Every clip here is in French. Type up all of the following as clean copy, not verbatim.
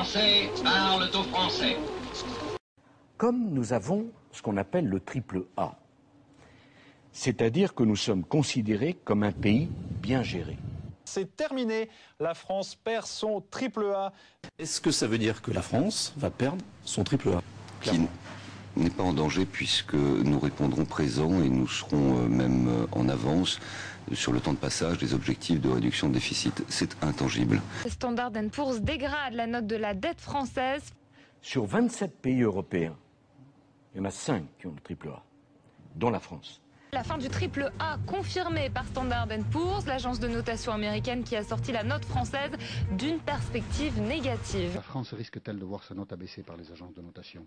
Français parlent aux Français. Comme nous avons ce qu'on appelle le triple A, c'est-à-dire que nous sommes considérés comme un pays bien géré. C'est terminé, la France perd son triple A. Est-ce que ça veut dire que la France va perdre son triple A? Qui n'est pas en danger puisque nous répondrons présents et nous serons même en avance sur le temps de passage des objectifs de réduction de déficit. C'est intangible. Standard & Poor's dégrade la note de la dette française. Sur 27 pays européens, il y en a 5 qui ont le triple A, dont la France. La fin du triple A confirmée par Standard & Poor's, l'agence de notation américaine qui a sorti la note française d'une perspective négative. La France risque-t-elle de voir sa note abaissée par les agences de notation?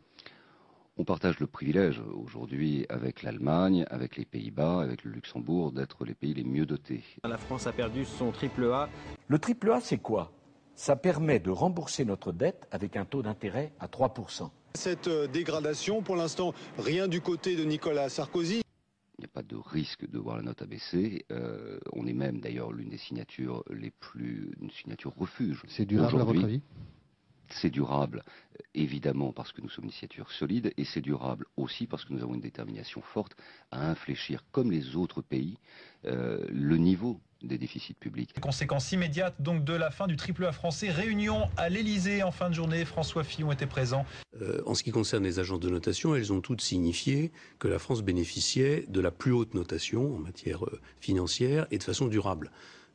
On partage le privilège aujourd'hui avec l'Allemagne, avec les Pays-Bas, avec le Luxembourg, d'être les pays les mieux dotés. La France a perdu son triple A. Le triple A, c'est quoi? Ça permet de rembourser notre dette avec un taux d'intérêt à 3%. Cette dégradation, pour l'instant, rien du côté de Nicolas Sarkozy. Il n'y a pas de risque de voir la note abaissée. On est même d'ailleurs l'une des signatures une signature refuge. C'est durable à votre avis? C'est durable, évidemment, parce que nous sommes une signature solide, et c'est durable aussi parce que nous avons une détermination forte à infléchir, comme les autres pays, le niveau des déficits publics. Conséquence immédiate donc de la fin du triple A français. Réunion à l'Elysée en fin de journée. François Fillon était présent. En ce qui concerne les agences de notation, elles ont toutes signifié que la France bénéficiait de la plus haute notation en matière financière et de façon durable.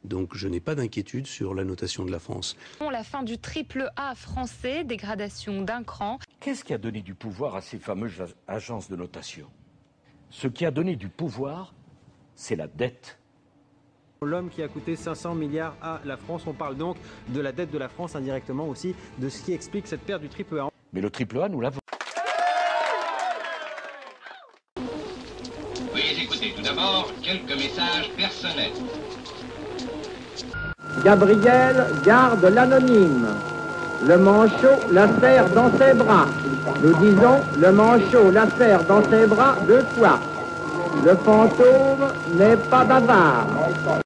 Donc je n'ai pas d'inquiétude sur la notation de la France. La fin du triple A français, dégradation d'un cran. Qu'est-ce qui a donné du pouvoir à ces fameuses agences de notation? Ce qui a donné du pouvoir, c'est la dette. L'homme qui a coûté 500 milliards à la France. On parle donc de la dette de la France indirectement aussi, de ce qui explique cette perte du triple A. Mais le triple A, nous l'avons. Veuillez écouter tout d'abord quelques messages personnels. Gabriel garde l'anonyme. Le manchot la serre dans ses bras. Nous disons le manchot la serre dans ses bras 2 fois. Le fantôme n'est pas bavard.